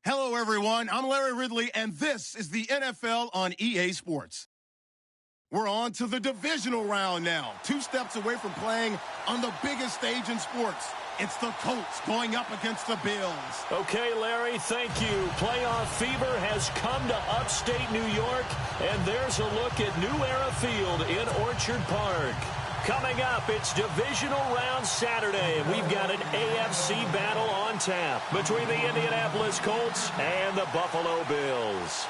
Hello, everyone. I'm Larry Ridley, and this is the NFL on EA Sports. We're on to the divisional round now, 2 steps away from playing on the biggest stage in sports. It's the Colts going up against the Bills. Okay, Larry, thank you. Playoff fever has come to upstate New York, and there's a look at New Era Field in Orchard Park. Coming up, it's Divisional Round Saturday, and we've got an AFC battle on tap between the Indianapolis Colts and the Buffalo Bills.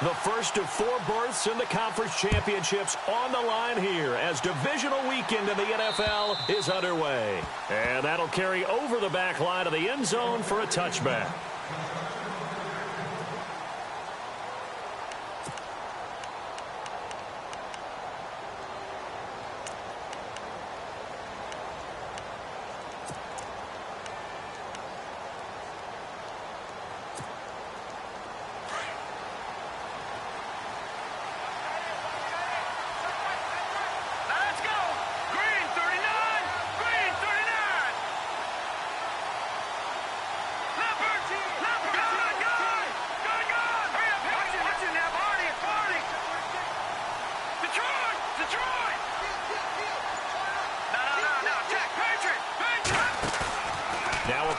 The first of 4 berths in the conference championships on the line here as divisional weekend in the NFL is underway. And that'll carry over the back line of the end zone for a touchback.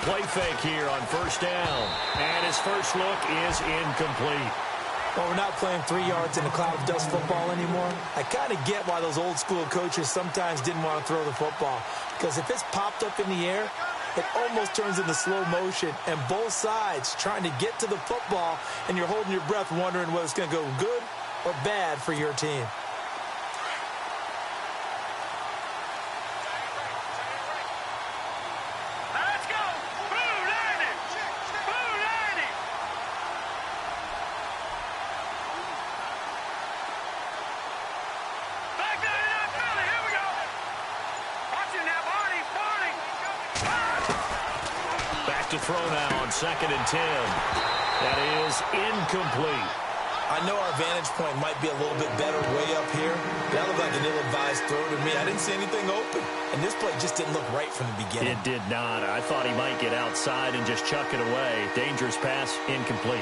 Play fake here on first down. And his first look is incomplete. Well, we're not playing 3 yards in a cloud of dust football anymore. I kind of get why those old school coaches sometimes didn't want to throw the football. Because if it's popped up in the air, it almost turns into slow motion. And both sides trying to get to the football, and you're holding your breath wondering whether it's going to go good or bad for your team. To throw now on 2nd and 10. That is incomplete. I know our vantage point might be a little bit better way up here. That looked like an ill-advised throw to me. I didn't see anything open. And this play just didn't look right from the beginning. It did not. I thought he might get outside and just chuck it away. Dangerous pass, incomplete.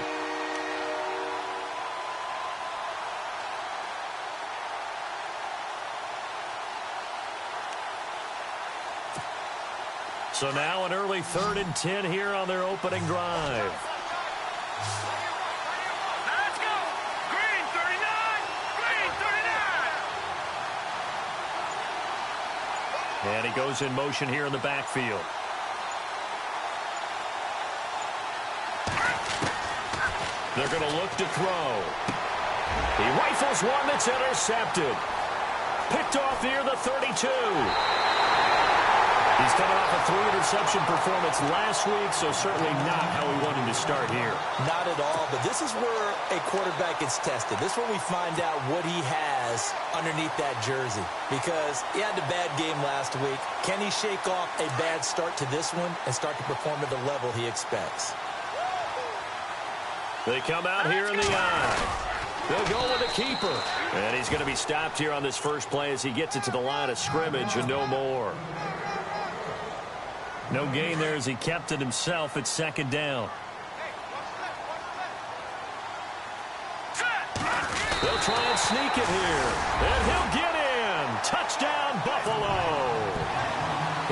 So now an early 3rd and 10 here on their opening drive. Let's go! Green 39! Green 39! And he goes in motion here in the backfield. They're going to look to throw. He rifles one that's intercepted. Picked off near the 32. He's coming off a 3-interception performance last week, so certainly not how we want him to start here. Not at all, but this is where a quarterback gets tested. This is where we find out what he has underneath that jersey. Because he had a bad game last week. Can he shake off a bad start to this one and start to perform at the level he expects? They come out here in the eye. They'll go with the keeper. And he's going to be stopped here on this first play as he gets it to the line of scrimmage and no more. No gain there as he kept it himself at 2nd down. They'll try and sneak it here. And he'll get in. Touchdown, Buffalo.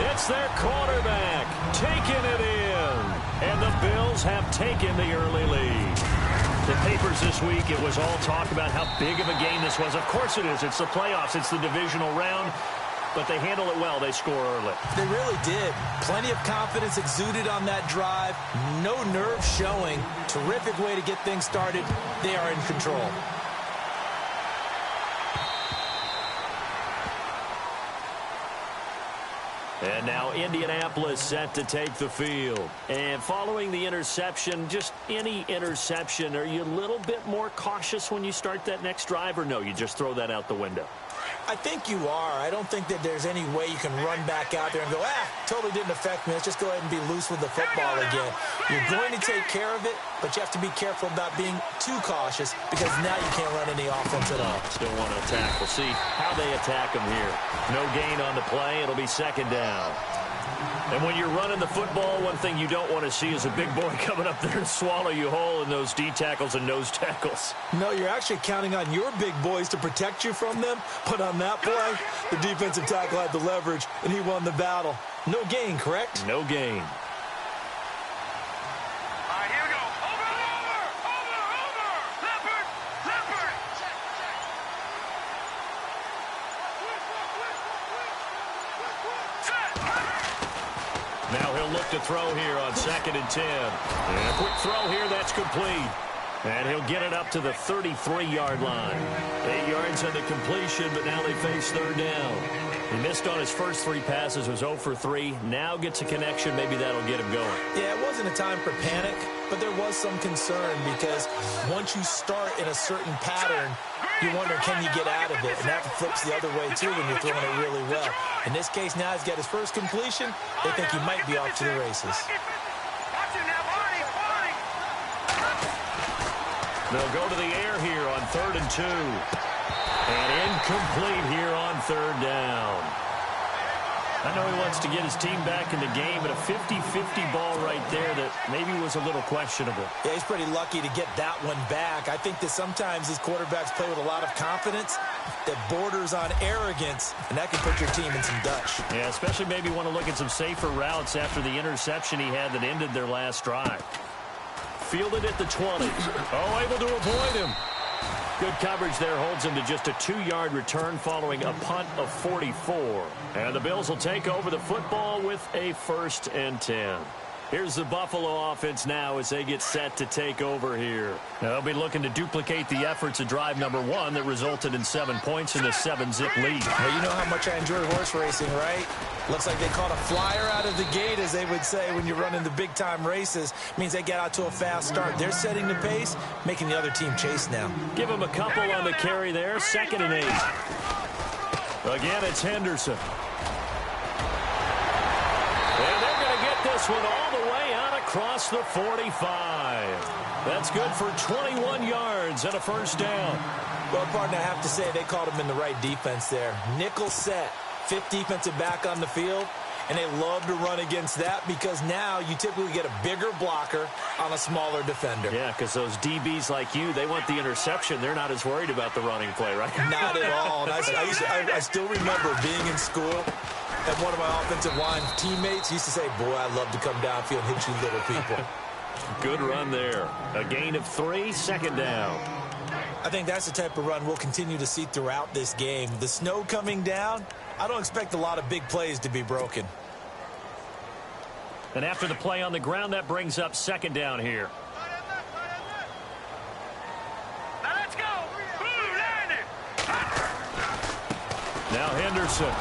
It's their quarterback taking it in. And the Bills have taken the early lead. The papers this week, it was all talk about how big of a game this was. Of course it is. It's the playoffs. It's the divisional round. But they handle it well. They score early. They really did. Plenty of confidence exuded on that drive. No nerve showing. Terrific way to get things started. They are in control. And now Indianapolis set to take the field. And following the interception, just any interception, are you a little bit more cautious when you start that next drive, or no, you just throw that out the window? I think you are. I don't think that there's any way you can run back out there and go, totally didn't affect me. Let's just go ahead and be loose with the football again. You're going to take care of it, but you have to be careful about being too cautious because now you can't run any offense at all. Still want to attack. We'll see how they attack them here. No gain on the play. It'll be 2nd down. And when you're running the football, one thing you don't want to see is a big boy coming up there and swallow you whole in those D tackles and nose tackles. No, you're actually counting on your big boys to protect you from them. But on that play, the defensive tackle had the leverage, and he won the battle. No gain, correct? No gain. All right, here we go. Over. Leopard. Now he'll look to throw here on 2nd and 10. And a quick throw here, that's complete. And he'll get it up to the 33-yard line. 8 yards on the completion, but now they face 3rd down. He missed on his first 3 passes, was 0 for 3. Now gets a connection. Maybe that'll get him going. Yeah, it wasn't a time for panic, but there was some concern because once you start in a certain pattern, you wonder, can you get out of it? And that flips the other way, too, when you're throwing it really well. In this case, now he's got his first completion. They think he might be off to the races. They'll go to the air here on 3rd and 2. And incomplete here on 3rd down. I know he wants to get his team back in the game, but a 50-50 ball right there that maybe was a little questionable. Yeah, he's pretty lucky to get that one back. I think that sometimes these quarterbacks play with a lot of confidence that borders on arrogance, and that can put your team in some dutch. Yeah, especially maybe want to look at some safer routes after the interception he had that ended their last drive. Fielded at the 20. Oh, able to avoid him. Good coverage there holds him to just a 2-yard return following a punt of 44. And the Bills will take over the football with a 1st and 10. Here's the Buffalo offense now as they get set to take over here. Now, they'll be looking to duplicate the efforts of drive number 1 that resulted in 7 points in the 7-zip lead. Well, you know how much I enjoy horse racing, right? Looks like they caught a flyer out of the gate, as they would say when you're running the big-time races. Means they get out to a fast start. They're setting the pace, making the other team chase now. Give them a couple on the carry there. 2nd and 8. Again, it's Henderson. And they're going to get this one all the way out across the 45. That's good for 21 yards and a 1st down. Well, partner, I have to say they called him in the right defense there. Nickel set, 5th defensive back on the field, and they love to run against that because now you typically get a bigger blocker on a smaller defender. Yeah, because those DBs like you, they want the interception. They're not as worried about the running play, right? Not at all. And I still remember being in school, and one of my offensive line teammates used to say, boy, I love to come downfield and hit you little people. Good run there. A gain of 3, 2nd down. I think that's the type of run we'll continue to see throughout this game. The snow coming down, I don't expect a lot of big plays to be broken. And after the play on the ground, that brings up 2nd down here. Now let's go. Now Henderson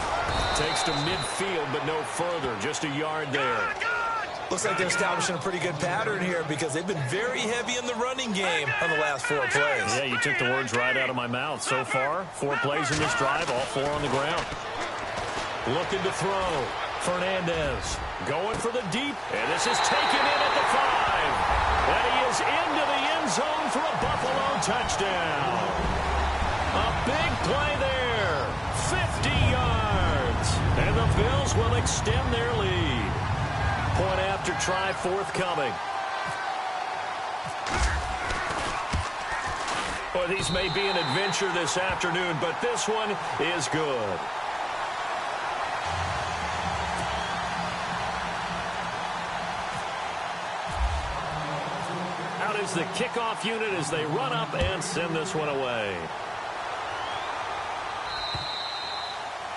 takes to midfield, but no further. Just a yard there. Looks like they're establishing a pretty good pattern here because they've been very heavy in the running game on the last 4 plays. Yeah, you took the words right out of my mouth. So far, 4 plays in this drive, all 4 on the ground. Looking to throw. Fernandez going for the deep, and this is taken in at the 5. And he is into the end zone for a Buffalo touchdown. A big play there. 50 yards. And the Bills will extend their lead. Point after try forthcoming. Boy, these may be an adventure this afternoon, but this one is good. Out is the kickoff unit as they run up and send this one away.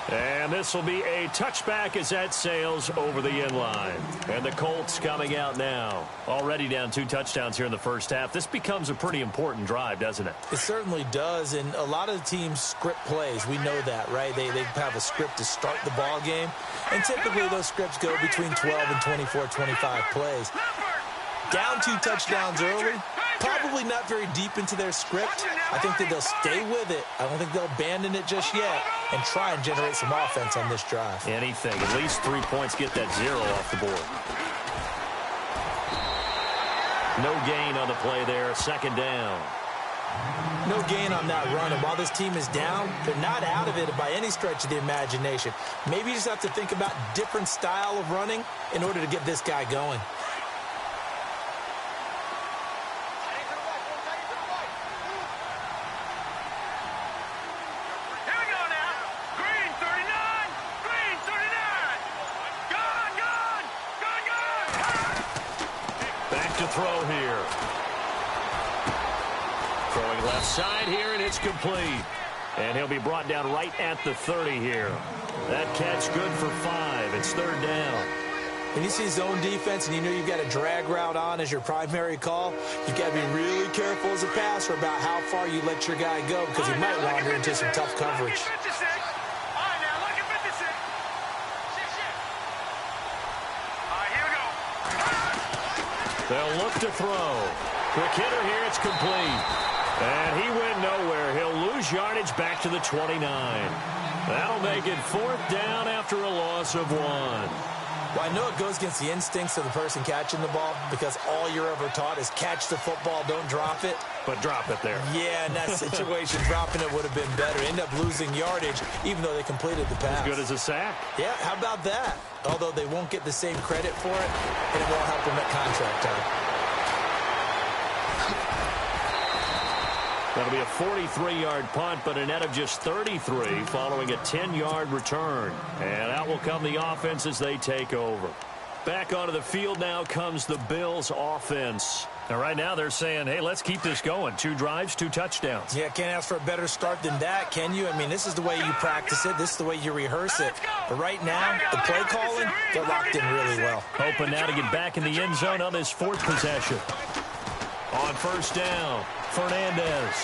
And this will be a touchback as that sails over the end line. And the Colts coming out now. Already down 2 touchdowns here in the first half. This becomes a pretty important drive, doesn't it? It certainly does. And a lot of the teams script plays. We know that, right? They have a script to start the ball game. And typically those scripts go between 12 and 24, 25 plays. Down 2 touchdowns early. Probably not very deep into their script. I think that they'll stay with it. I don't think they'll abandon it just yet and try and generate some offense on this drive. Anything. At least 3 points, get that 0 off the board. No gain on the play there. 2nd down. No gain on that run, and while this team is down, they're not out of it by any stretch of the imagination. Maybe you just have to think about different style of running in order to get this guy going. Here we go now. Green 39. Green 39. Gone, gone. Gone, gone. Back to throw here. Throwing left side here, and it's complete. And he'll be brought down right at the 30 here. That catch good for 5. It's third down. When you see zone defense and you know you've got a drag route on as your primary call, you've got to be really careful as a passer about how far you let your guy go because he might wander into some tough coverage. All right, now, look at 56. All right, here we go. They'll look to throw. Quick hitter here, it's complete. And he went nowhere. He'll lose yardage back to the 29. That'll make it fourth down after a loss of 1. Well, I know it goes against the instincts of the person catching the ball because all you're ever taught is catch the football, don't drop it. But drop it there. Yeah, in that situation, dropping it would have been better. End up losing yardage, even though they completed the pass. As good as a sack. Yeah, how about that? Although they won't get the same credit for it, and it won't help them at contract time. That'll be a 43-yard punt, but a net of just 33 following a 10-yard return. And out will come the offense as they take over. Back onto the field now comes the Bills offense. And right now they're saying, hey, let's keep this going. 2 drives, 2 touchdowns. Yeah, can't ask for a better start than that, can you? I mean, this is the way you practice it. This is the way you rehearse it. But right now, the play calling, they're locked in really well. Hoping now to get back in the end zone on this 4th possession. On first down, Fernandez.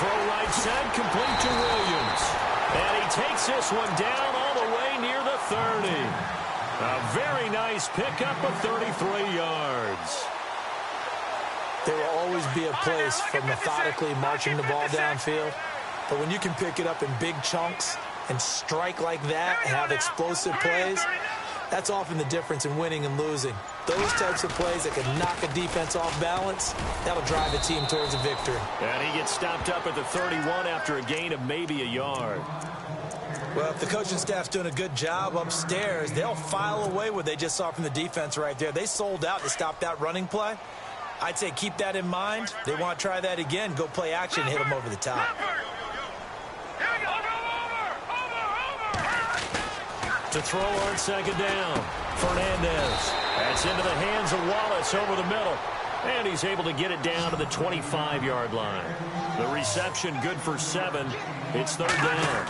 Throw right side, complete to Williams. And he takes this one down all the way near the 30. A very nice pickup of 33 yards. There will always be a place for methodically marching the ball downfield. But when you can pick it up in big chunks and strike like that and have explosive plays, that's often the difference in winning and losing. Those types of plays that can knock a defense off balance, that'll drive a team towards a victory. And he gets stopped up at the 31 after a gain of maybe a yard. Well, if the coaching staff's doing a good job upstairs, they'll file away what they just saw from the defense right there. They sold out to stop that running play. I'd say keep that in mind. They want to try that again, go play action, hit them over the top. To throw on second down, Fernandez. That's into the hands of Wallace over the middle. And he's able to get it down to the 25-yard line. The reception good for 7. It's third down.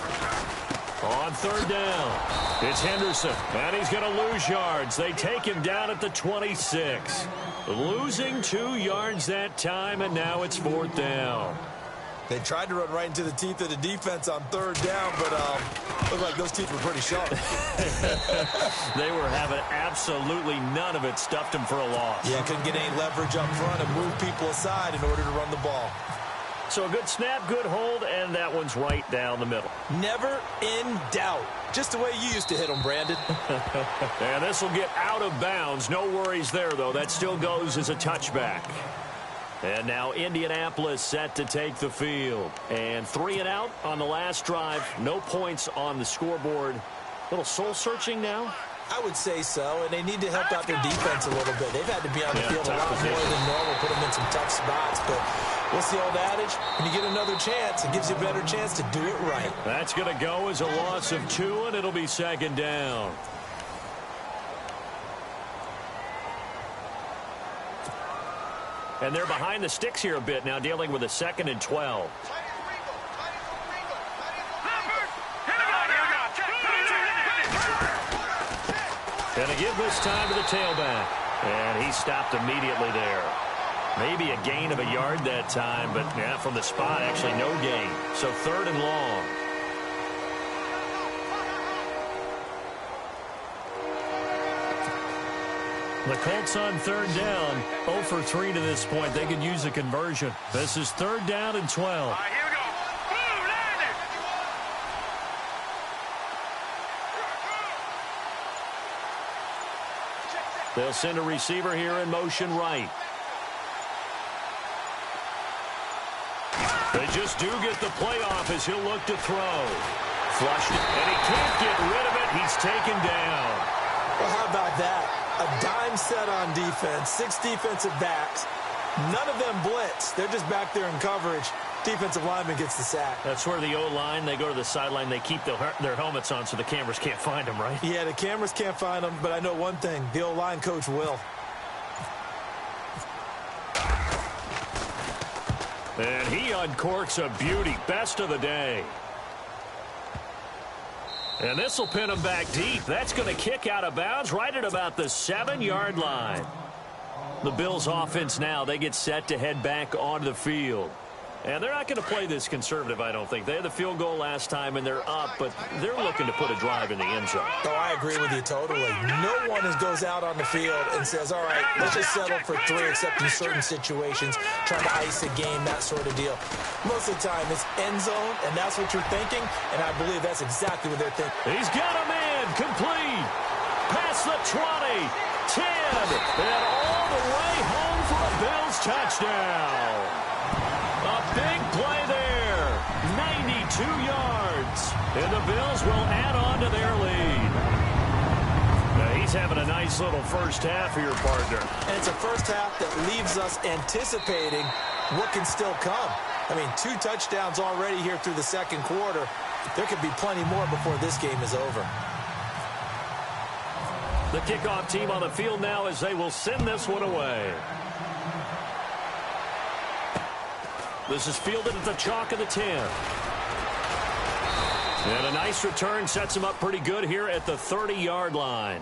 On third down, it's Henderson. And he's going to lose yards. They take him down at the 26. Losing 2 yards that time, and now it's fourth down. They tried to run right into the teeth of the defense on third down, but looked like those teeth were pretty sharp. They were having absolutely none of it. Stuffed them for a loss. Yeah, couldn't get any leverage up front and move people aside in order to run the ball. So a good snap, good hold, and that one's right down the middle. Never in doubt. Just the way you used to hit them, Brandon. And this will get out of bounds. No worries there, though. That still goes as a touchback. And now Indianapolis set to take the field. And 3 and out on the last drive. No points on the scoreboard. A little soul-searching now? I would say so, and they need to help out their defense a little bit. They've had to be on the field a lot more than normal, put them in some tough spots. But what's the old adage? When you get another chance, it gives you a better chance to do it right. That's going to go as a loss of 2, and it'll be second down. And they're behind the sticks here a bit now, dealing with a 2nd and 12. Going to give this time to the tailback. And he stopped immediately there. Maybe a gain of a yard that time, but yeah, from the spot, actually no gain. So 3rd and long. The Colts on 3rd down, 0 for 3 to this point. They could use a conversion. This is 3rd down and 12. All right, here we go. Boom, landed. They'll send a receiver here in motion right. just do get the playoff as he'll look to throw. Flushed it, and he can't get rid of it. He's taken down. Well, how about that? A dime set on defense, 6 defensive backs. None of them blitz. They're just back there in coverage. Defensive lineman gets the sack. That's where the O-line, they go to the sideline, they keep their helmets on so the cameras can't find them, right? Yeah, the cameras can't find them, but I know one thing. The O-line coach will. And he uncorks a beauty. Best of the day. And this will pin him back deep. That's going to kick out of bounds right at about the 7-yard line. The Bills offense now, they get set to head back onto the field. And they're not going to play this conservative, I don't think. They had the field goal last time, and they're up, but they're looking to put a drive in the end zone. Oh, I agree with you totally. No one goes out on the field and says, all right, let's just settle for 3, except in certain situations, trying to ice a game, that sort of deal. Most of the time, it's end zone, and that's what you're thinking, and I believe that's exactly what they're thinking. He's got a man, complete. Past the 20, 10, and all the way home for a Bills touchdown. A big play there, 92 yards, and the Bills will add on to their lead. Now he's having a nice little first half here, partner. And it's a first half that leaves us anticipating what can still come. I mean, 2 touchdowns already here through the second quarter. There could be plenty more before this game is over. The kickoff team on the field now as they will send this one away. This is fielded at the chalk of the 10. And a nice return sets him up pretty good here at the 30-yard line.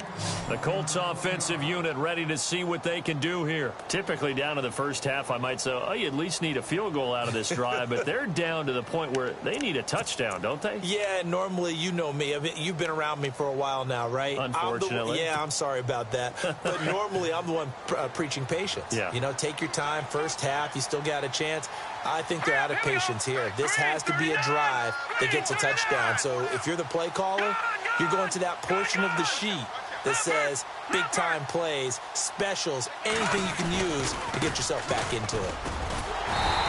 The Colts offensive unit ready to see what they can do here. Typically down to the first half, I might say, oh, you at least need a field goal out of this drive, but they're down to the point where they need a touchdown, don't they? Yeah, normally, you know me. I mean, you've been around me for a while now, right? Unfortunately. I'm sorry about that. But normally, I'm the one preaching patience. Yeah. You know, take your time, first half, you still got a chance. I think they're out of patience here. This has to be a drive that gets a touchdown. So if you're the play caller, you're going to that portion of the sheet that says big-time plays, specials, anything you can use to get yourself back into it.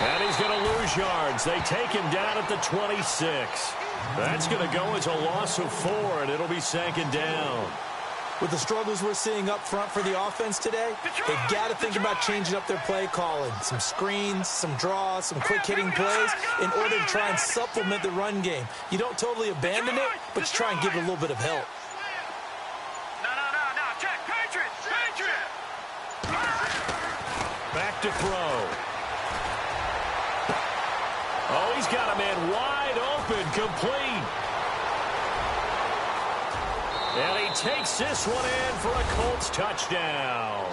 And he's going to lose yards. They take him down at the 26. That's going to go as a loss of 4, and it'll be second down. With the struggles we're seeing up front for the offense today, they've got to think about changing up their play calling. Some screens, some draws, some quick-hitting plays in order to try and supplement the run game. You don't totally abandon it, but you try and give it a little bit of help. No. Check. Patriot. Back to throw. Oh, he's got a man wide open, complete. And he takes this one in for a Colts touchdown.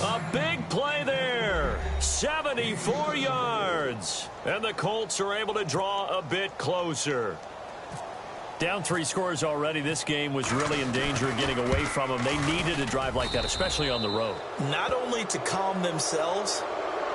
A big play there. 74 yards. And the Colts are able to draw a bit closer. Down 3 scores already. This game was really in danger of getting away from them. They needed a drive like that, especially on the road. Not only to calm themselves,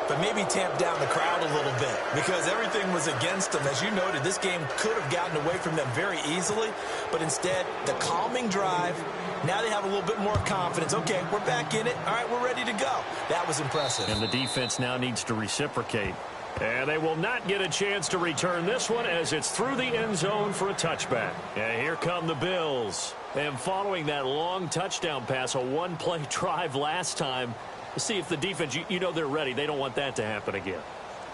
but maybe tamp down the crowd a little bit because everything was against them. As you noted, this game could have gotten away from them very easily, but instead, the calming drive, now they have a little bit more confidence. Okay, we're back in it. All right, we're ready to go. That was impressive. And the defense now needs to reciprocate. And they will not get a chance to return this one as it's through the end zone for a touchback. And here come the Bills. And following that long touchdown pass, a one-play drive last time, see if the defense, you know they're ready. They don't want that to happen again.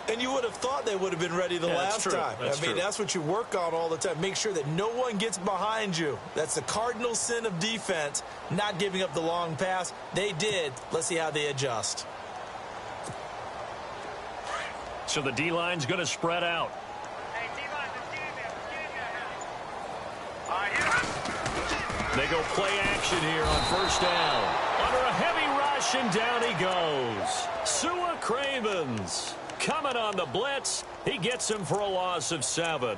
And you would have thought they would have been ready the last time. That's what you work on all the time. Make sure that no one gets behind you. That's the cardinal sin of defense, not giving up the long pass. They did. Let's see how they adjust. So the D-line's going to spread out. Hey, D-line, let's They go play action here on first down. Under a heavy rush, and down he goes. Sua Cravens coming on the blitz. He gets him for a loss of 7.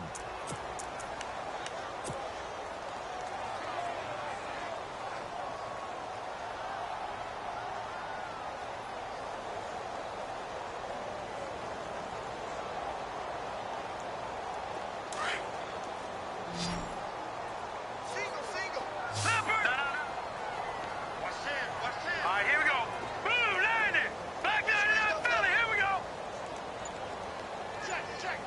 Back there to that belly. Here we go. Check.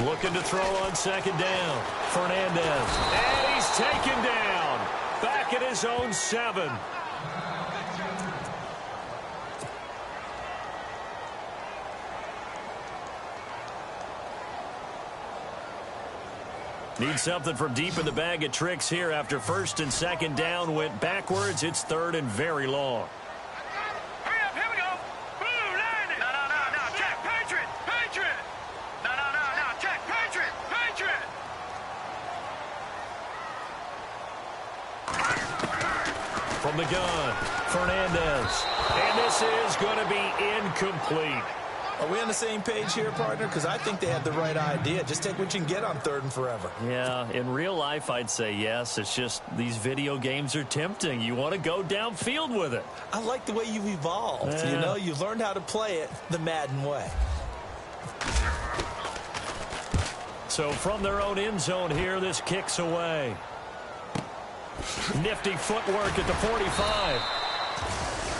Looking to throw on second down. Fernandez. And he's taken down. Back at his own 7. Need something from deep in the bag of tricks here after first and second down went backwards. It's third and very long. Hurry up, here we go. Boom, landed. No, check, Patriot. No, check, Patriot. From the gun, Fernandez. And this is going to be incomplete. Are we on the same page here, partner? Because I think they had the right idea. Just take what you can get on third and forever. Yeah, in real life, I'd say yes. It's just these video games are tempting. You want to go downfield with it. I like the way you've evolved. Yeah. You know, you've learned how to play it the Madden way. So from their own end zone here, this kicks away. Nifty footwork at the 45.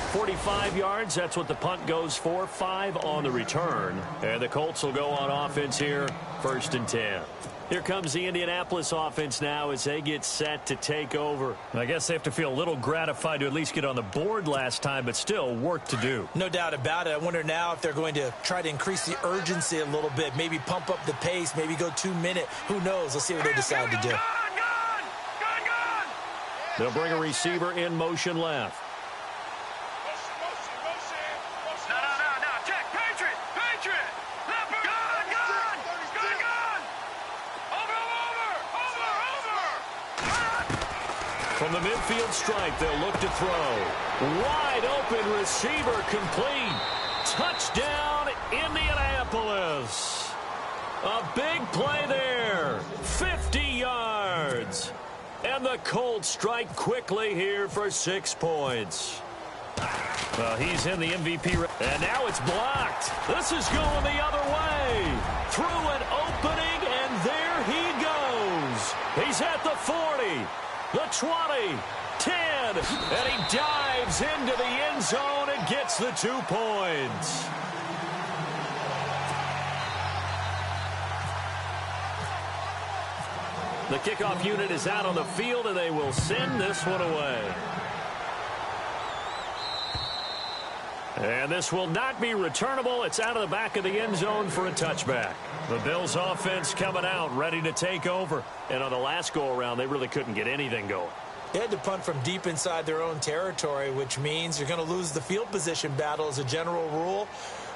45 yards, that's what the punt goes for. 5 on the return. And the Colts will go on offense here, first and 10. Here comes the Indianapolis offense now as they get set to take over. I guess they have to feel a little gratified to at least get on the board last time, but still work to do. No doubt about it. I wonder now if they're going to try to increase the urgency a little bit, maybe pump up the pace, maybe go 2-minute. Who knows? Let's see what they decide to do. Gun. They'll bring a receiver in motion left. No, check, Patriot. Left, gun. Over. From the midfield stripe, they'll look to throw. Wide open receiver complete. Touchdown, Indianapolis. A big play there. 50 yards. And the Colts strike quickly here for 6 points. Well, he's in the MVP. And now it's blocked. This is going the other way. Through an opening, and there he goes. He's at the 40, the 20, 10, and he dives into the end zone and gets the 2 points. The kickoff unit is out on the field, and they will send this one away. And this will not be returnable. It's out of the back of the end zone for a touchback. The Bills offense coming out, ready to take over. And on the last go-around, they really couldn't get anything going. They had to punt from deep inside their own territory, which means you're going to lose the field position battle as a general rule.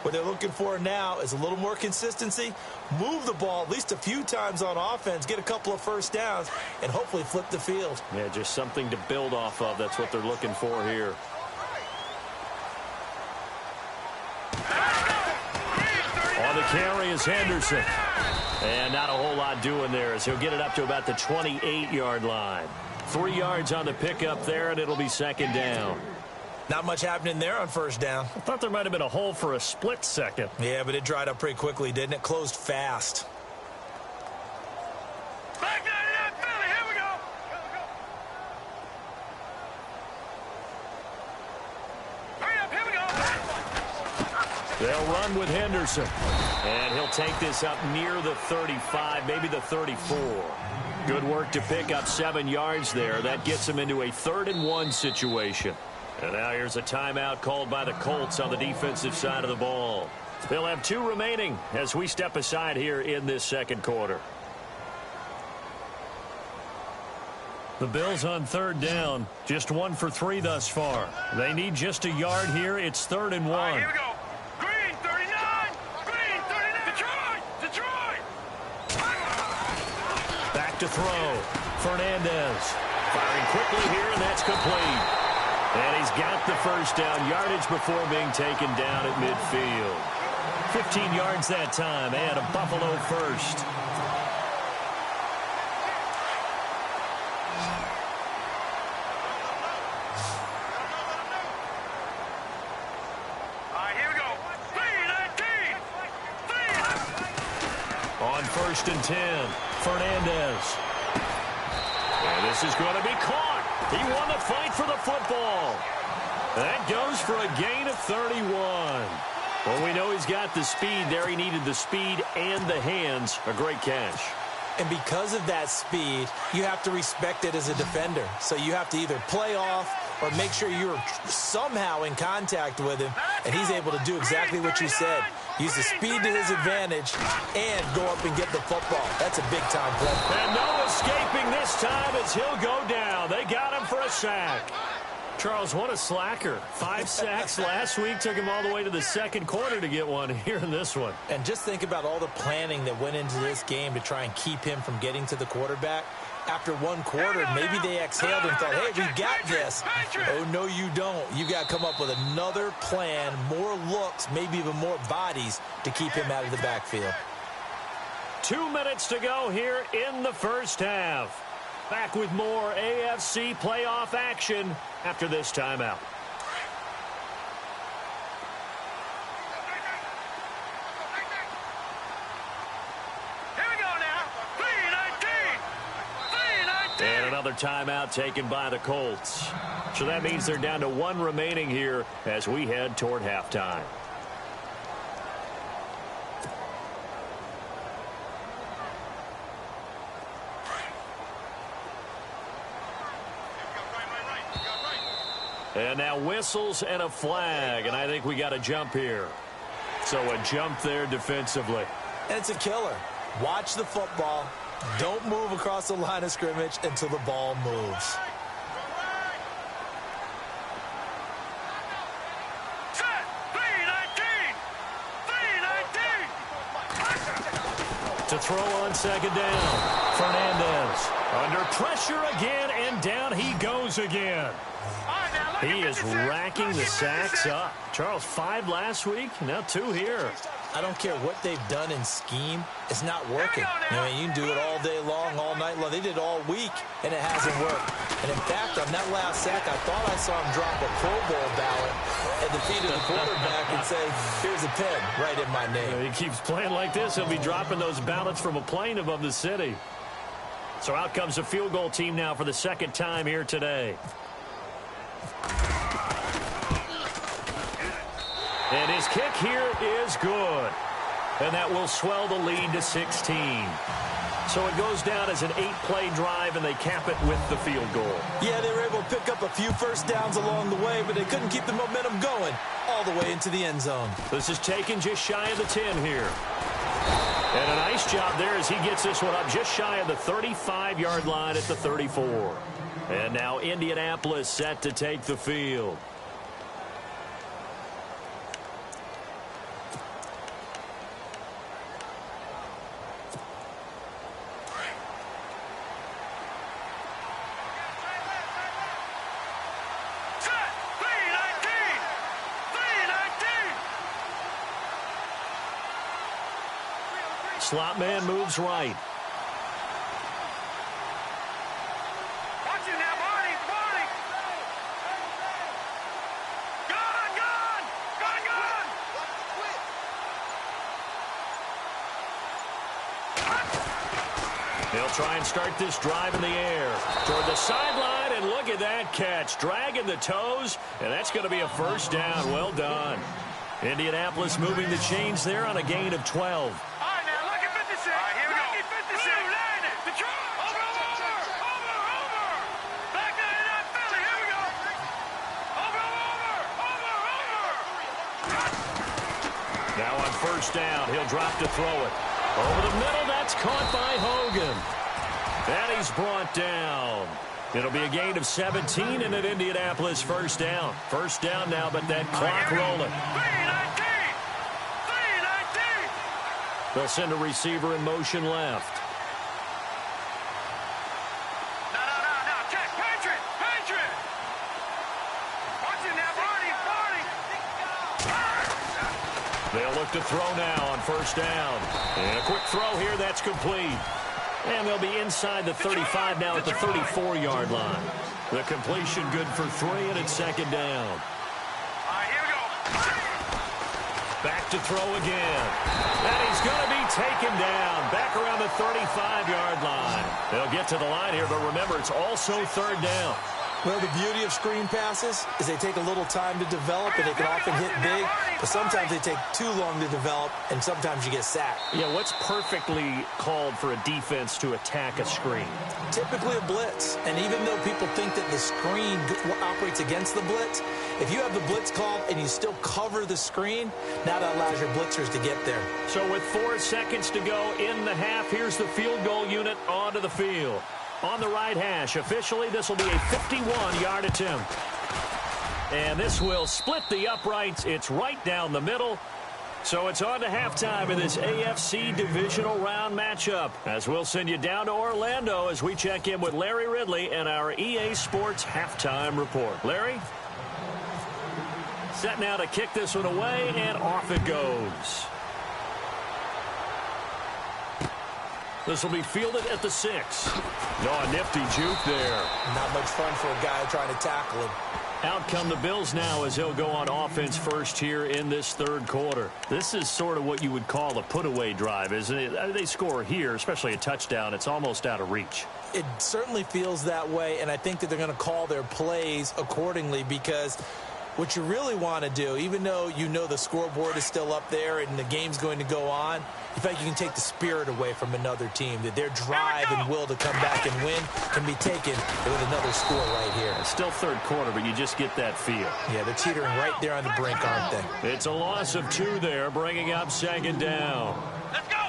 What they're looking for now is a little more consistency, move the ball at least a few times on offense, get a couple of first downs, and hopefully flip the field. Yeah, just something to build off of. That's what they're looking for here. On the carry is Henderson. And not a whole lot doing there as he'll get it up to about the 28-yard line. 3 yards on the pickup there, and it'll be second down. Not much happening there on first down. I thought there might have been a hole for a split second. Yeah, but it dried up pretty quickly, didn't it? Closed fast. Back there, Philly, here we go. Hurry up, here we go. They'll run with Henderson. And he'll take this up near the 35, maybe the 34. Good work to pick up 7 yards there. That gets him into a 3rd and 1 situation. And now here's a timeout called by the Colts on the defensive side of the ball. They'll have 2 remaining as we step aside here in this second quarter. The Bills on 3rd down. Just 1 for 3 thus far. They need just a yard here. It's 3rd and 1. All right, here we go. Green, 39. Green, 39. Detroit. Back to throw. Fernandez. Firing quickly here, and that's complete. And he's got the first down, yardage before being taken down at midfield. 15 yards that time, and a Buffalo first. All right, here we go. 3-19. On 1st and 10, Fernandez. And this is going to be caught. He won the fight for the football. That goes for a gain of 31. Well, we know he's got the speed there. He needed the speed and the hands. A great catch. And because of that speed, you have to respect it as a defender. So you have to either play off or make sure you're somehow in contact with him, and he's able to do exactly what you said. Use the speed to his advantage and go up and get the football. That's a big-time play. And no escaping this time as he'll go down. They got him for a sack. Charles, what a slacker. 5 sacks last week. Took him all the way to the second quarter to get one here in this one. And just think about all the planning that went into this game to try and keep him from getting to the quarterback. After one quarter, maybe they exhaled and thought, hey, we got this. Oh, no, you don't. You got to come up with another plan, more looks, maybe even more bodies to keep him out of the backfield. 2 minutes to go here in the first half. Back with more AFC playoff action after this timeout. Here we go now. 3-19. And another timeout taken by the Colts. So that means they're down to 1 remaining here as we head toward halftime. And now whistles and a flag, and I think we got a jump here. So a jump there defensively. And it's a killer. Watch the football. Don't move across the line of scrimmage until the ball moves. Set. 3-19. 3-19. To throw on second down. Fernandez under pressure again, and down he goes again. He is racking the sacks up. Charles, 5 last week, now 2 here. I don't care what they've done in scheme. It's not working. I mean, you can do it all day long, all night long. They did it all week, and it hasn't worked. And in fact, on that last sack, I thought I saw him drop a Pro Bowl ballot at the feet of the quarterback and say, here's a pen right in my name. He keeps playing like this. He'll be dropping those ballots from a plane above the city. So out comes the field goal team now for the second time here today. And his kick here is good. And that will swell the lead to 16. So it goes down as an 8-play drive, and they cap it with the field goal. Yeah, they were able to pick up a few first downs along the way, but they couldn't keep the momentum going all the way into the end zone. This is taken just shy of the 10 here. And a nice job there as he gets this one up just shy of the 35-yard line at the 34. And now Indianapolis set to take the field. Slot man moves right. Watch it now, Barney. Barney. Gone. They'll try and start this drive in the air toward the sideline, and look at that catch. Dragging the toes, and that's going to be a first down. Well done. Indianapolis moving the chains there on a gain of 12. Now on first down, he'll drop to throw it. Over the middle, that's caught by Hogan. And he's brought down. It'll be a gain of 17 and an Indianapolis first down. First down now, but that clock rolling. 3-19. They'll send a receiver in motion left. They'll look to throw now on first down. And a quick throw here, that's complete. And they'll be inside the 35 now at the 34-yard line. The completion good for 3, and it's second down. All right, here we go. Back to throw again. And he's going to be taken down back around the 35-yard line. They'll get to the line here, but remember, it's also third down. Well, the beauty of screen passes is they take a little time to develop, and they can often hit big, but sometimes they take too long to develop, and sometimes you get sacked. Yeah, what's perfectly called for a defense to attack a screen? Typically a blitz, and even though people think that the screen operates against the blitz, if you have the blitz called and you still cover the screen, now that allows your blitzers to get there. So with 4 seconds to go in the half, here's the field goal unit onto the field. On the right hash, officially, this will be a 51-yard attempt. And this will split the uprights. It's right down the middle. So it's on to halftime in this AFC divisional round matchup. As we'll send you down to Orlando as we check in with Larry Ridley and our EA Sports halftime report. Larry? Set now to kick this one away, and off it goes. This will be fielded at the 6. No, a nifty juke there. Not much fun for a guy trying to tackle him. Out come the Bills now as they'll go on offense first here in this third quarter. This is sort of what you would call a put-away drive, isn't it? They score here, especially a touchdown. It's almost out of reach. It certainly feels that way, and I think that they're going to call their plays accordingly, because what you really want to do, even though you know the scoreboard is still up there and the game's going to go on, in fact, you can take the spirit away from another team, that their drive and will to come back and win can be taken with another score right here. It's still third quarter, but you just get that feel. Yeah, they're teetering right there on the brink, aren't they? It's a loss of 2 there, bringing up second down.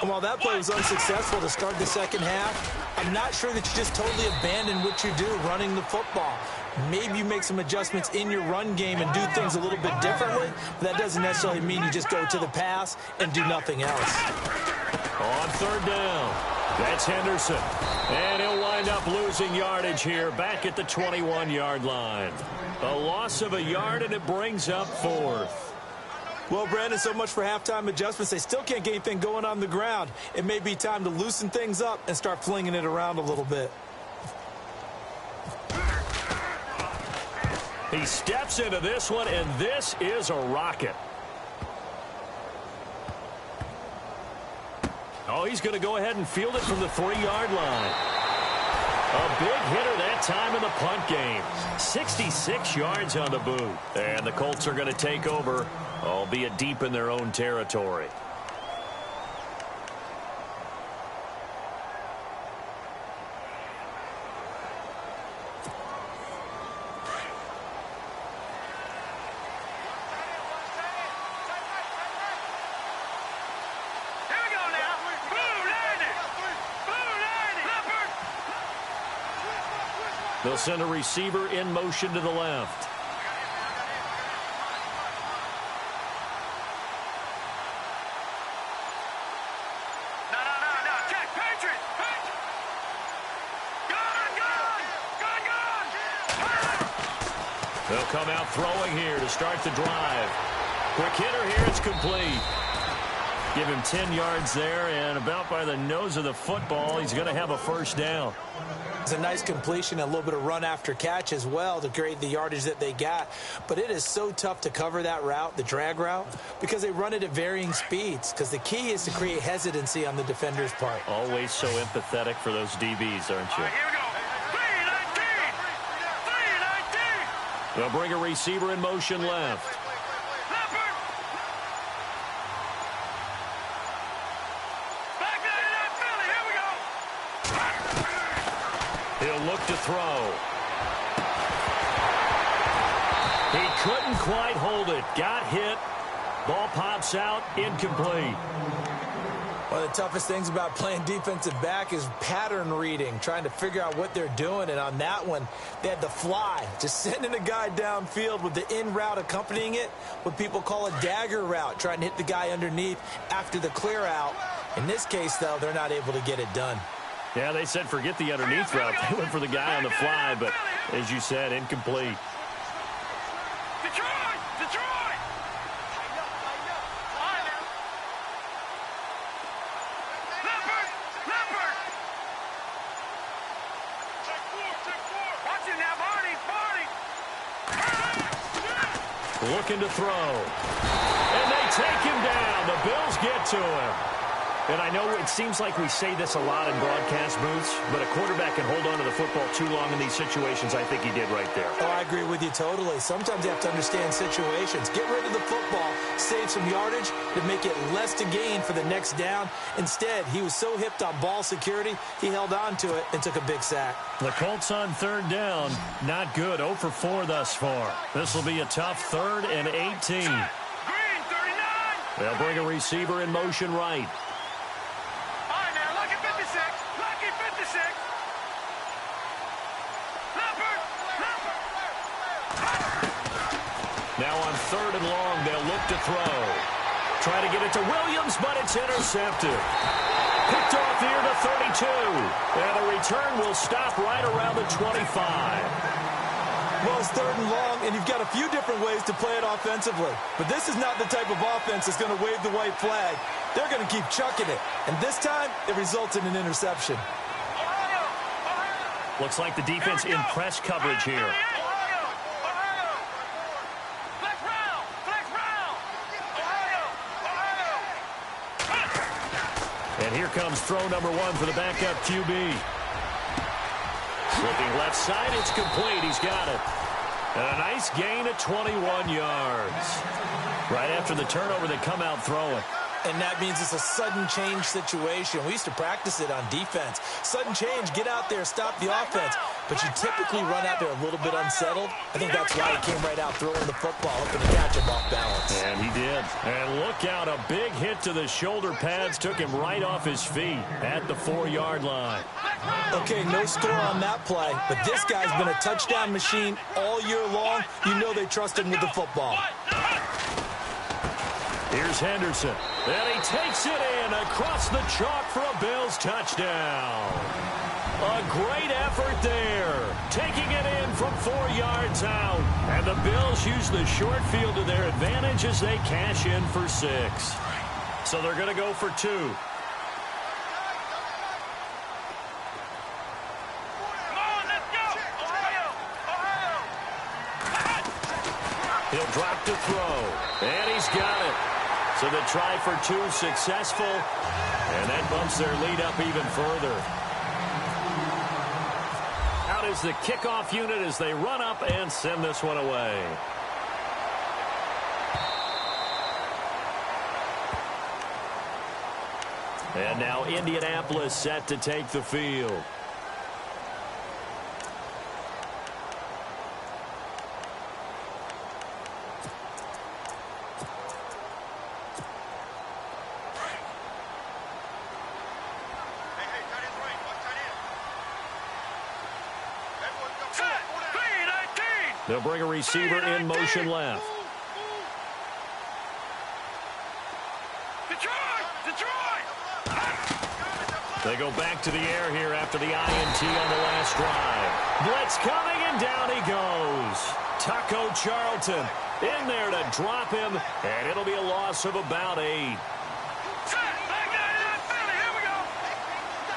And while that play was unsuccessful to start the second half, I'm not sure that you just totally abandon what you do running the football. Maybe you make some adjustments in your run game and do things a little bit differently, but that doesn't necessarily mean you just go to the pass and do nothing else. On third down, that's Henderson. And he'll wind up losing yardage here back at the 21-yard line. A loss of a yard, and it brings up 4th. Well, Brandon, so much for halftime adjustments. They still can't get anything going on the ground. It may be time to loosen things up and start flinging it around a little bit. He steps into this one, and this is a rocket. Oh, he's going to go ahead and field it from the 3-yard line. A big hitter that time in the punt game. 66 yards on the boot. And the Colts are going to take over, albeit deep in their own territory. They'll send a receiver in motion to the left. No. Check. Patriot. Gun. They'll come out throwing here to start the drive. Quick hitter here. It's complete. Give him 10 yards there, and about by the nose of the football, he's going to have a first down. It's a nice completion, a little bit of run after catch as well to create the yardage that they got. But it is so tough to cover that route, the drag route, because they run it at varying speeds. Because the key is to create hesitancy on the defender's part. Always so empathetic for those DBs, aren't you? All right, here we go. 3-19. They'll bring a receiver in motion left. He'll look to throw. He couldn't quite hold it. Got hit. Ball pops out. Incomplete. One of the toughest things about playing defensive back is pattern reading, trying to figure out what they're doing. And on that one, they had the fly, just sending a guy downfield with the in route accompanying it, what people call a dagger route, trying to hit the guy underneath after the clear out. In this case, though, they're not able to get it done. Yeah, they said forget the underneath route. They went for the guy on the fly, but as you said, incomplete. Detroit! Leopard! Check four! Watch him now, Barney! Looking to throw. And they take him down. The Bills get to him. And I know it seems like we say this a lot in broadcast booths, but a quarterback can hold on to the football too long in these situations. I think he did right there. Oh, I agree with you totally. Sometimes you have to understand situations. Get rid of the football, save some yardage to make it less to gain for the next down. Instead, he was so hipped on ball security, he held on to it and took a big sack. The Colts on third down. Not good. 0 for 4 thus far. This will be a tough 3rd and 18. Green, 39. They'll bring a receiver in motion right. All right, now, lucky 56. Lucky 56. Leopard. Now on 3rd and long, they'll look to throw. Try to get it to Williams, but it's intercepted. Picked off here to 32. And the return will stop right around the 25. Well, it's 3rd and long, and you've got a few different ways to play it offensively. But this is not the type of offense that's going to wave the white flag. They're going to keep chucking it. And this time, it results in an interception. Looks like the defense in press coverage here. And here comes throw number 1 for the backup QB. Slipping left side, it's complete. He's got it. And a nice gain of 21 yards. Right after the turnover, they come out throwing. And that means it's a sudden change situation. We used to practice it on defense. Sudden change, get out there, stop the offense. But you typically run out there a little bit unsettled. I think that's why he came right out throwing the football, hoping to catch him off balance. And he did. And look out, a big hit to the shoulder pads took him right off his feet at the 4-yard line. Okay, no score on that play, but this guy's been a touchdown machine all year long. You know they trust him with the football. Here's Henderson. And he takes it in across the chalk for a Bills touchdown. A great effort there. Taking it in from 4 yards out. And the Bills use the short field to their advantage as they cash in for 6. So they're going to go for 2. He'll drop to throw. And he's got it. So the try for 2 successful. And that bumps their lead up even further. Out is the kickoff unit as they run up and send this one away. And now Indianapolis set to take the field. They'll bring a receiver in motion left. They go back to the air here after the INT on the last drive. Blitz coming, and down he goes. Taco Charlton in there to drop him, and it'll be a loss of about 8.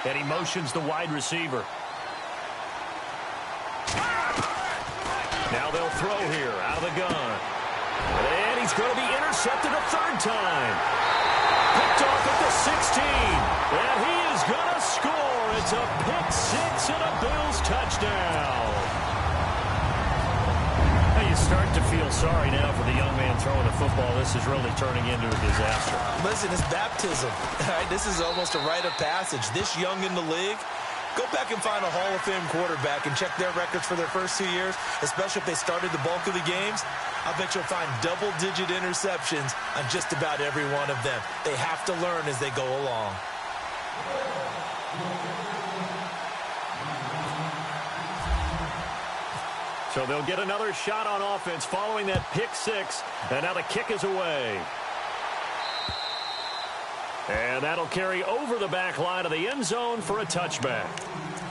And he motions the wide receiver. Now they'll throw here out of the gun. And he's going to be intercepted a 3rd time. Picked off at the 16. And he is going to score. It's a pick 6 and a Bills touchdown. Now you start to feel sorry now for the young man throwing the football. This is really turning into a disaster. Listen, it's baptism. All right, this is almost a rite of passage. This young in the league, go back and find a Hall of Fame quarterback and check their records for their first 2 years, especially if they started the bulk of the games. I bet you'll find double-digit interceptions on just about every one of them. They have to learn as they go along. So they'll get another shot on offense following that pick 6, and now the kick is away. And that'll carry over the back line of the end zone for a touchback.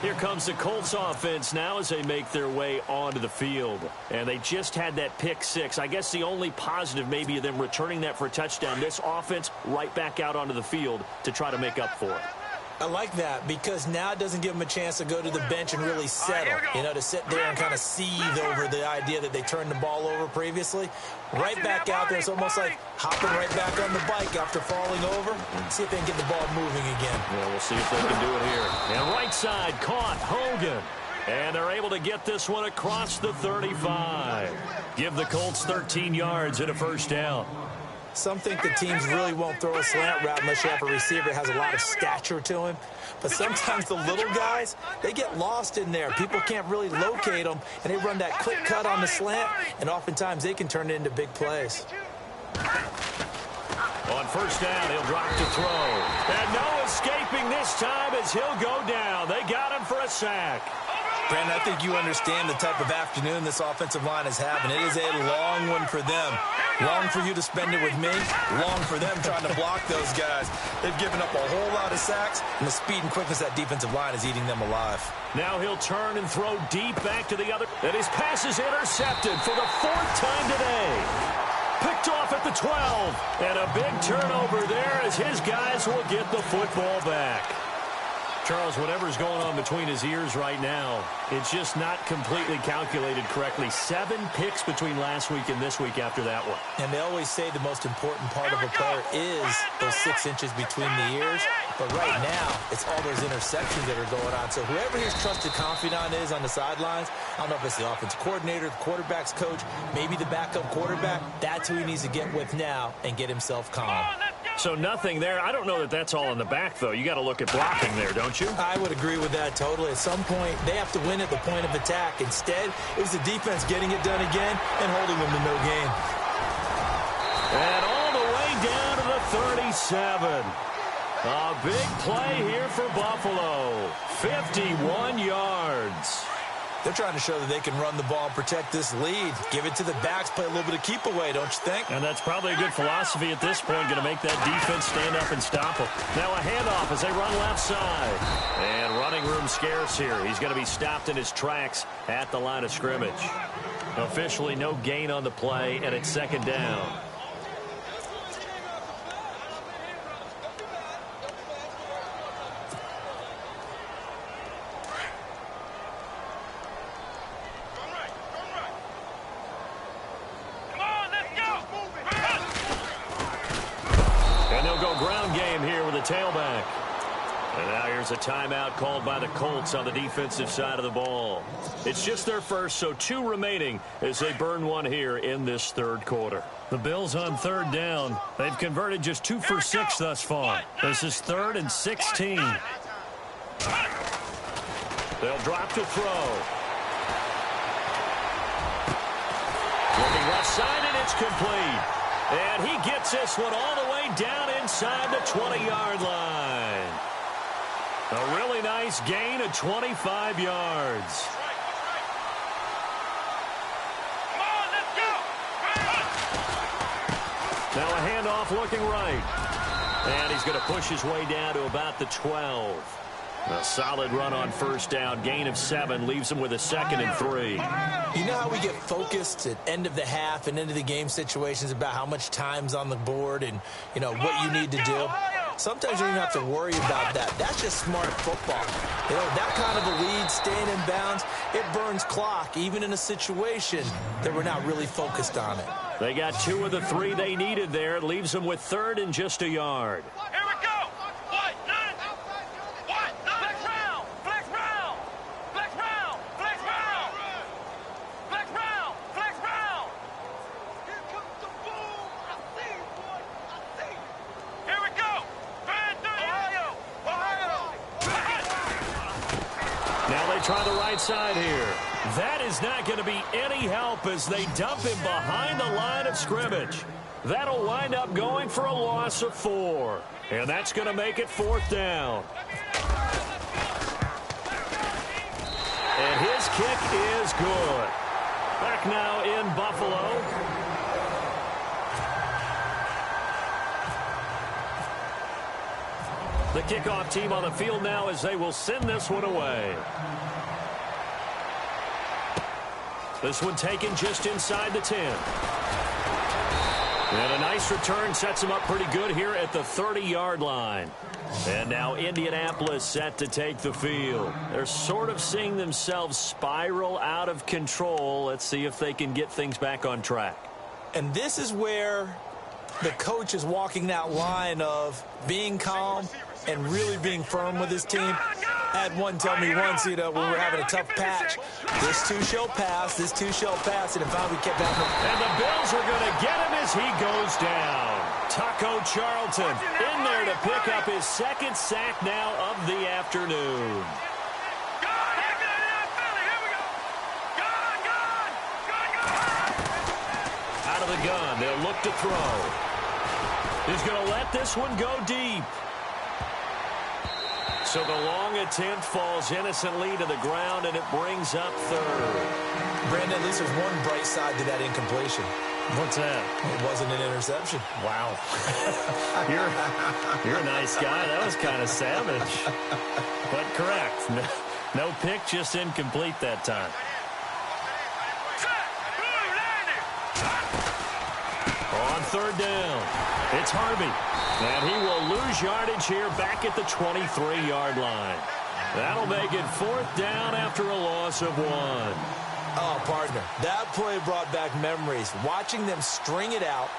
Here comes the Colts offense now as they make their way onto the field. And they just had that pick 6. I guess the only positive maybe of them returning that for a touchdown. This offense right back out onto the field to try to make up for it. I like that because now it doesn't give them a chance to go to the bench and really settle, to sit there and kind of seethe over the idea that they turned the ball over previously. Right back out there. It's almost like hopping right back on the bike after falling over. See if they can get the ball moving again. Yeah, we'll see if they can do it here. And right side caught Hogan. And they're able to get this one across the 35. Give the Colts 13 yards and a first down. Some think the teams really won't throw a slant route unless you have a receiver that has a lot of stature to him. But sometimes the little guys, they get lost in there. People can't really locate them, and they run that quick cut on the slant, and oftentimes they can turn it into big plays. On first down, he'll drop to throw. And no escaping this time as he'll go down. They got him for a sack. Brandon, I think you understand the type of afternoon this offensive line is having. It is a long one for them. Long for you to spend it with me. Long for them trying to block those guys. They've given up a whole lot of sacks, and the speed and quickness of that defensive line is eating them alive. Now he'll turn and throw deep back to the other. And his pass is intercepted for the 4th time today. Picked off at the 12. And a big turnover there as his guys will get the football back. Charles, whatever's going on between his ears right now, it's just not completely calculated correctly. 7 picks between last week and this week after that one. And they always say the most important part of a player is those 6 inches between the ears. But right now, it's all those interceptions that are going on. So whoever his trusted confidant is on the sidelines, I don't know if it's the offensive coordinator, the quarterback's coach, maybe the backup quarterback, that's who he needs to get with now and get himself calm. So nothing there. I don't know that that's all in the back, though. You got to look at blocking there, don't you? I would agree with that totally. At some point, they have to win at the point of attack. Instead, it was the defense getting it done again and holding them to no gain. And all the way down to the 37. A big play here for Buffalo. 51 yards. They're trying to show that they can run the ball and protect this lead. Give it to the backs, play a little bit of keep away, don't you think? And that's probably a good philosophy at this point, going to make that defense stand up and stop them. Now a handoff as they run left side. And running room scarce here. He's going to be stopped in his tracks at the line of scrimmage. Officially no gain on the play, and it's 2nd down. Tailback. And now here's a timeout called by the Colts on the defensive side of the ball. It's just their first, so 2 remaining as they burn one here in this 3rd quarter. The Bills on 3rd down. They've converted just 2 for 6 thus far. This is 3rd and 16. They'll drop to throw. Looking left side, and it's complete. And he gets this one all the way down inside the 20-yard line. A really nice gain of 25 yards. Come on, let's go. Now a handoff looking right. And he's going to push his way down to about the 12. A solid run on first down. Gain of 7 leaves him with a 2nd and 3. You know how we get focused at end of the half and end of the game situations about how much time's on the board and, what you need to do? Sometimes you don't even have to worry about that. That's just smart football. That kind of a lead, staying in bounds, it burns clock, even in a situation that we're not really focused on it. They got 2 of the 3 they needed there. It leaves them with 3rd and just a yard. Here we go. What? Flex round. Flex round. Flex round. Flex round. Flex round. Flex round. Here comes the boom. I see you, boy. I see you. Here we go. Ohio. Now they try the right side here. That is not going to be any help as they dump him behind the line of scrimmage. That'll wind up going for a loss of 4. And that's going to make it 4th down. And his kick is good. Back now in Buffalo. The kickoff team on the field now as they will send this one away. This one taken just inside the 10. And a nice return sets them up pretty good here at the 30-yard line. And now Indianapolis set to take the field. They're sort of seeing themselves spiral out of control. Let's see if they can get things back on track. And this is where the coach is walking that line of being calm and really being firm with his team. I had one tell me once, when we were having a tough patch, this too shall pass, this too shall pass, and finally we kept having him. And the Bills are going to get him as he goes down. Taco Charlton in there to pick up his second sack now of the afternoon. Out of the gun, they'll look to throw. He's going to let this one go deep. So the long attempt falls innocently to the ground, and it brings up third. Brandon, at least there's one bright side to that incompletion. What's that? It wasn't an interception. Wow. You're a nice guy. That was kind of savage. But correct. No pick, just incomplete that time. On third down, it's Harvey. And he will lose yardage here back at the 23-yard line. That'll make it fourth down after a loss of 1. Oh, partner, that play brought back memories. Watching them string it out,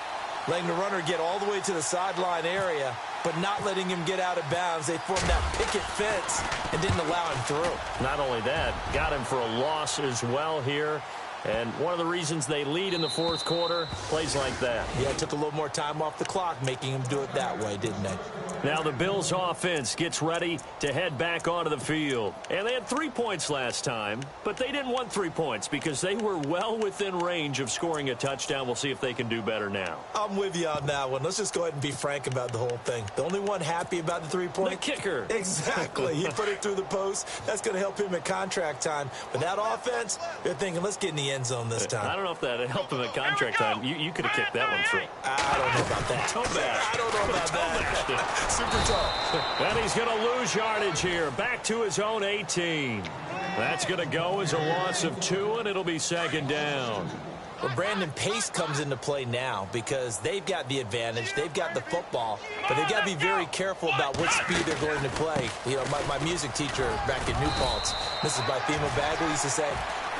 letting the runner get all the way to the sideline area, but not letting him get out of bounds. They formed that picket fence and didn't allow him through. Not only that, got him for a loss as well here. And one of the reasons they lead in the fourth quarter, plays like that. Yeah, it took a little more time off the clock, making him do it that way, didn't they? Now the Bills offense gets ready to head back onto the field. And they had 3 points last time, but they didn't want 3 points because they were well within range of scoring a touchdown. We'll see if they can do better now. I'm with you on that one. Let's just go ahead and be frank about the whole thing. The only one happy about the 3-point? The kicker. Exactly. He put it through the post. That's going to help him at contract time. But that offense, they're thinking, let's get in the end zone this time. I don't know if that helped him at contract time. You could have kicked that one through. I don't know about that. I don't know about that. Super tough. And he's going to lose yardage here. Back to his own 18. That's going to go as a loss of 2, and it'll be second down. Well, Brandon, pace comes into play now because they've got the advantage. They've got the football, but they've got to be very careful about what speed they're going to play. You know, my music teacher back in New Paltz, Mrs. Bythema Bagley, used to say,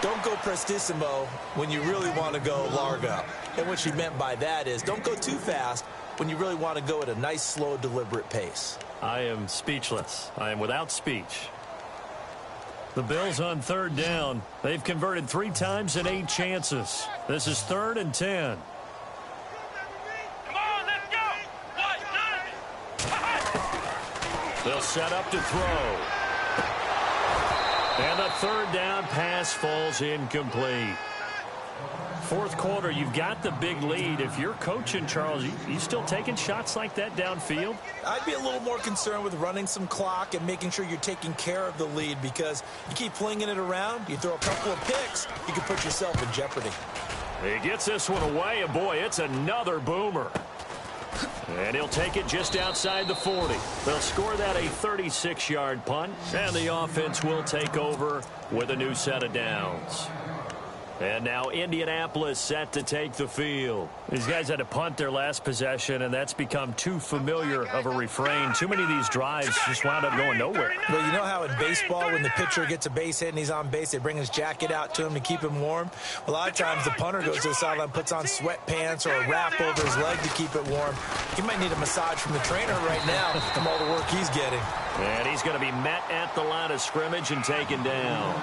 don't go prestissimo when you really want to go largo. And what she meant by that is don't go too fast when you really want to go at a nice, slow, deliberate pace. I am speechless. I am without speech. The Bills on third down. They've converted 3 times in 8 chances. This is 3rd and 10. Come on, let's go. They'll set up to throw. And the third down pass falls incomplete. Fourth quarter, you've got the big lead. If you're coaching, Charles, you still taking shots like that downfield? I'd be a little more concerned with running some clock and making sure you're taking care of the lead because you keep flinging it around, you throw a couple of picks, you can put yourself in jeopardy. He gets this one away, and boy, it's another boomer. And he'll take it just outside the 40. They'll score that a 36-yard punt, and the offense will take over with a new set of downs. And now Indianapolis set to take the field. These guys had to punt their last possession, and that's become too familiar of a refrain. Too many of these drives just wound up going nowhere. Well, you know how in baseball, when the pitcher gets a base hit and he's on base, they bring his jacket out to him to keep him warm? A lot of times the punter goes to the sideline, puts on sweatpants or a wrap over his leg to keep it warm. He might need a massage from the trainer right now from all the work he's getting. And he's going to be met at the line of scrimmage and taken down.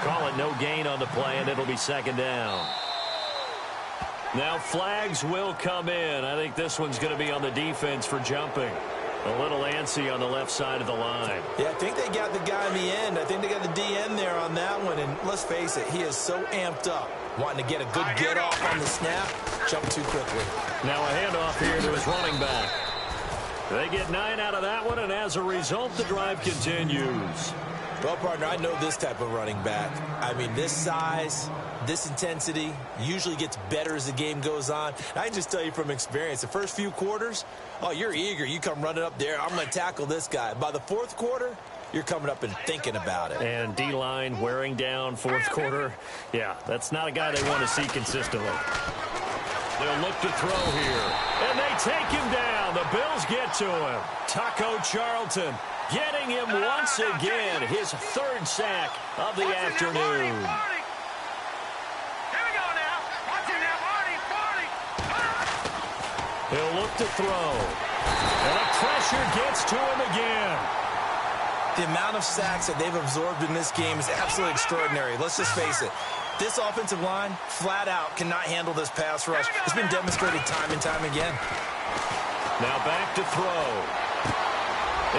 Call it no gain on the play, and it'll be second down. Now flags will come in. I think this one's going to be on the defense for jumping. A little antsy on the left side of the line. Yeah, I think they got the guy in the end. I think they got the DN there on that one. And let's face it, he is so amped up, wanting to get a good get off on the snap, jump too quickly. Now a handoff here to his running back. They get 9 out of that one, and as a result, the drive continues. Well, partner, I know this type of running back. I mean, this size, this intensity usually gets better as the game goes on. I can just tell you from experience, the first few quarters, oh, you're eager. You come running up there. I'm going to tackle this guy. By the fourth quarter, you're coming up and thinking about it. And D-line wearing down fourth quarter. Yeah, that's not a guy they want to see consistently. They'll look to throw here. And they take him down. The Bills get to him. Taco Charlton getting him once again. His third sack of the afternoon. He'll look to throw. And the pressure gets to him again. The amount of sacks that they've absorbed in this game is absolutely extraordinary. Let's just face it. This offensive line, flat out, cannot handle this pass rush. It's been demonstrated time and time again. Now back to throw.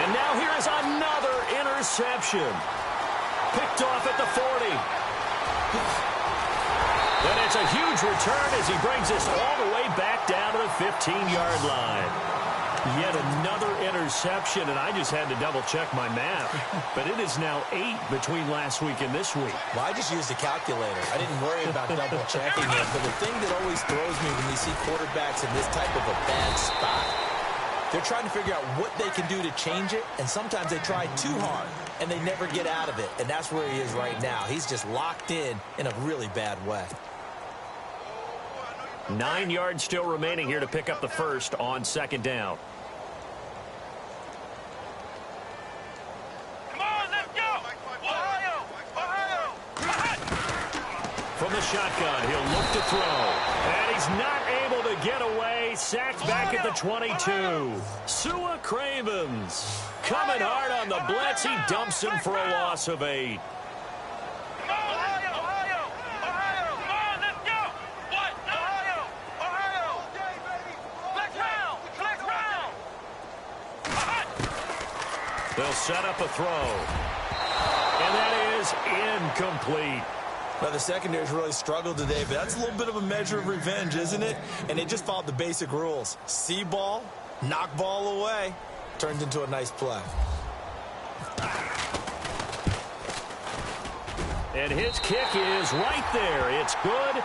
And now here is another interception. Picked off at the 40. And it's a huge return as he brings us all the way back down to the 15-yard line. Yet another interception, and I just had to double-check my math. But it is now 8 between last week and this week. Well, I just used a calculator. I didn't worry about double-checking it. But the thing that always throws me when you see quarterbacks in this type of a bad spot, they're trying to figure out what they can do to change it, and sometimes they try too hard, and they never get out of it. And that's where he is right now. He's just locked in a really bad way. 9 yards still remaining here to pick up the first on second down. From the shotgun, he'll look to throw. And he's not able to get away. Sacked back at the 22. Sua Cravens coming hard on the blitz. He dumps him for a loss of 8. They'll set up a throw. And that is incomplete. Well, the secondary's really struggled today, but that's a little bit of a measure of revenge, isn't it? And they just followed the basic rules. See ball, knock ball away. Turned into a nice play. And his kick is right there. It's good.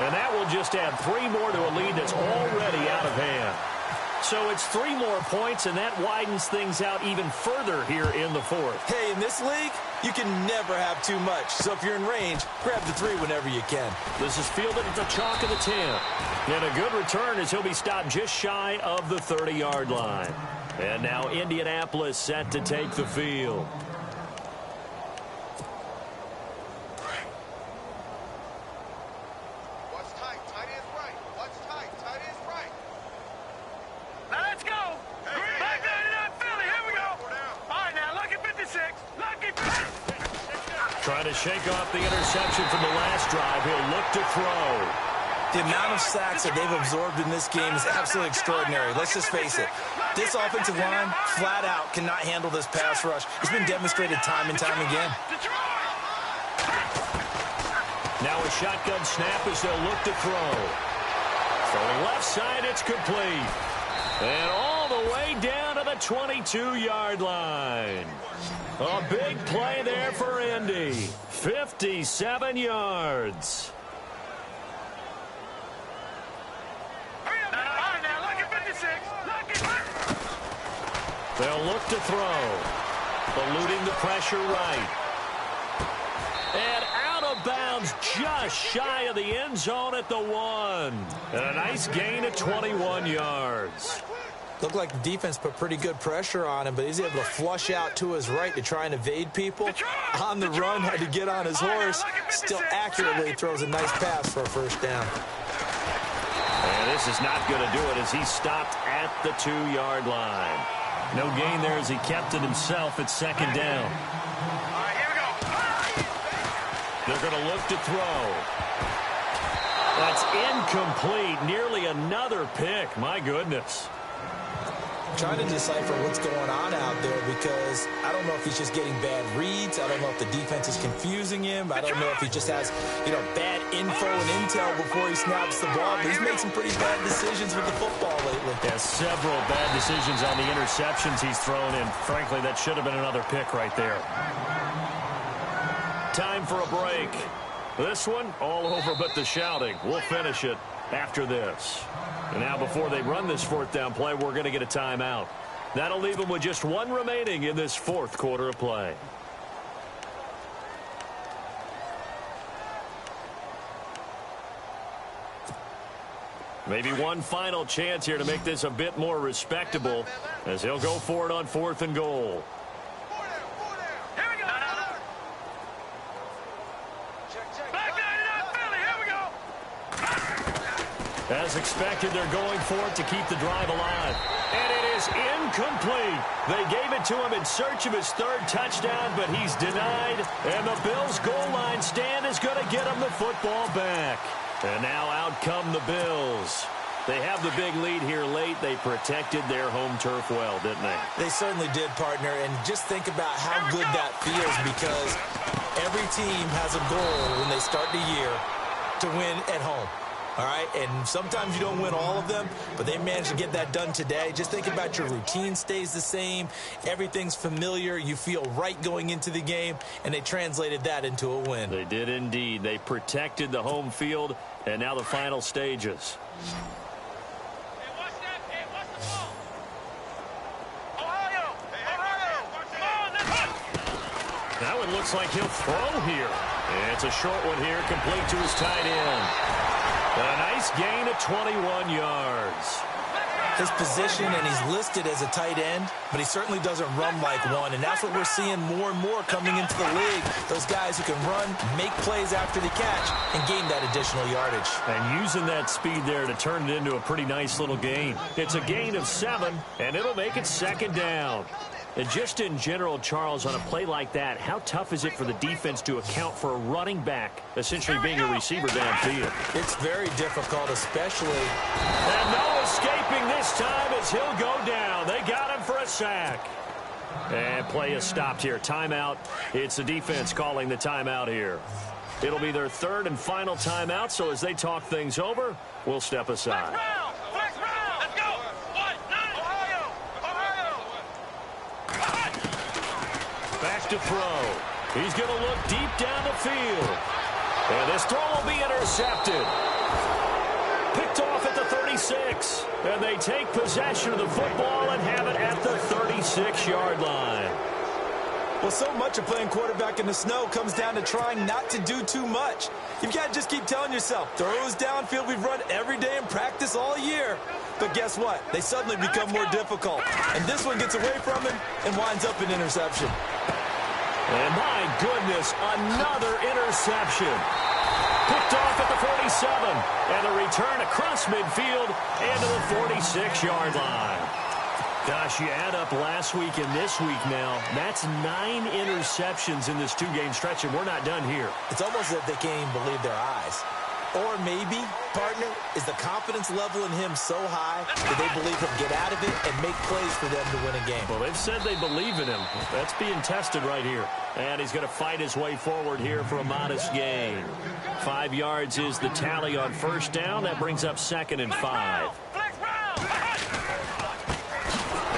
And that will just add 3 more to a lead that's already out of hand. So it's 3 more points, and that widens things out even further here in the fourth. Hey, in this league, you can never have too much. So if you're in range, grab the 3 whenever you can. This is fielded at the chalk of the 10. And a good return as he'll be stopped just shy of the 30-yard line. And now Indianapolis set to take the field. Trying to shake off the interception from the last drive. He'll look to throw. The amount of sacks that they've absorbed in this game is absolutely extraordinary. Let's just face it. This offensive line, flat out, cannot handle this pass rush. It's been demonstrated time and time again. Now a shotgun snap as they'll look to throw. From the left side, it's complete. And all the way down to the 22-yard line. A big play there for Indy. 57 yards. They'll look to throw. Eluding the pressure right. And out of bounds just shy of the end zone at the 1. And a nice gain of 21 yards. Looked like the defense put pretty good pressure on him, but he's able to flush out to his right to try and evade people. On the run, had to get on his horse. Still accurately throws a nice pass for a first down. And this is not going to do it as he's stopped at the 2-yard line. No gain there as he kept it himself at second down. They're going to look to throw. That's incomplete. Nearly another pick. My goodness. Trying to decipher what's going on out there because I don't know if he's just getting bad reads. I don't know if the defense is confusing him. I don't know if he just has, bad info and intel before he snaps the ball. But he's made some pretty bad decisions with the football lately. Yeah, several bad decisions on the interceptions he's thrown in. Frankly, that should have been another pick right there. Time for a break. This one, all over but the shouting. We'll finish it after this. And now before they run this fourth down play, we're going to get a timeout. That'll leave them with just 1 remaining in this fourth quarter of play. Maybe one final chance here to make this a bit more respectable as he'll go for it on 4th and goal. Here we go. Back 99 Philly. Here we go. As expected, they're going for it to keep the drive alive. And it is incomplete. They gave it to him in search of his 3rd touchdown, but he's denied. And the Bills' goal line stand is going to get him the football back. And now out come the Bills. They have the big lead here late. They protected their home turf well, didn't they? They certainly did, partner. And just think about how good that feels, because every team has a goal when they start the year to win at home. All right, and sometimes you don't win all of them, but they managed to get that done today. Just think about your routine stays the same. Everything's familiar. You feel right going into the game, and they translated that into a win. They did indeed. They protected the home field, and now the final stages. Hey, watch that. Hey, watch the ball. Ohio. Come on, let's go. That one looks like he'll throw here. And it's a short one here, complete to his tight end. A nice gain of 21 yards. His position, and he's listed as a tight end, but he certainly doesn't run like one, and that's what we're seeing more and more coming into the league. Those guys who can run, make plays after the catch, and gain that additional yardage. And using that speed there to turn it into a pretty nice little gain. It's a gain of 7, and it'll make it 2nd down. And just in general, Charles, on a play like that, how tough is it for the defense to account for a running back essentially being a receiver downfield? It's very difficult, especially. And no escaping this time as he'll go down. They got him for a sack. And play is stopped here. Timeout. It's the defense calling the timeout here. It'll be their 3rd and final timeout, so as they talk things over, we'll step aside. Flex round. Let's go. 1-9. Ohio. Back to throw. He's going to look deep down the field. And this throw will be intercepted. Picked off at the 36. And they take possession of the football and have it at the 36-yard line. Well, so much of playing quarterback in the snow comes down to trying not to do too much. You've got to just keep telling yourself, throws downfield we've run every day in practice all year. But guess what? They suddenly become more difficult. And this one gets away from him and winds up an interception. And my goodness, another interception. Picked off at the 47. And a return across midfield and to the 46-yard line. Gosh, you add up last week and this week now, that's 9 interceptions in this 2-game stretch, and we're not done here. It's almost as if they can't even believe their eyes. Or maybe, partner, is the confidence level in him so high that they believe he'll get out of it and make plays for them to win a game. Well, they've said they believe in him. That's being tested right here. And he's going to fight his way forward here for a modest gain. 5 yards is the tally on 1st down. That brings up 2nd and 5.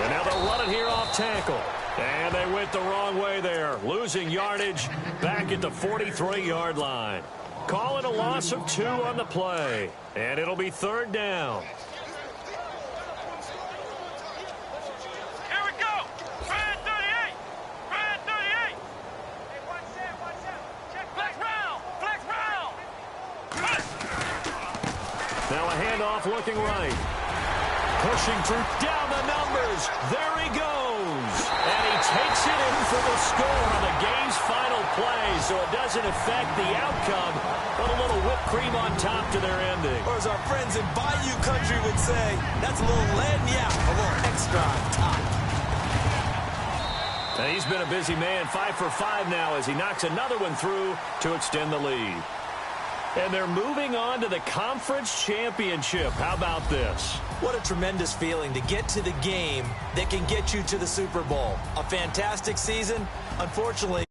And now they'll run it here off tackle. And they went the wrong way there. Losing yardage back at the 43-yard line. Call it a loss of 2 on the play. And it'll be 3rd down. Here we go. Brad 38. Brad 38. Hey, watch that. Check flex round. Flex round. Now a handoff looking right. Pushing through down the numbers. There he goes. And he takes it in for the score on the game's final play, so it doesn't affect the outcome, but a little whipped cream on top to their ending. Or as our friends in Bayou Country would say, that's a little lagniappe, a little extra on top. And he's been a busy man, 5 for 5 now as he knocks another one through to extend the lead. And they're moving on to the conference championship. How about this? What a tremendous feeling to get to the game that can get you to the Super Bowl. A fantastic season. Unfortunately,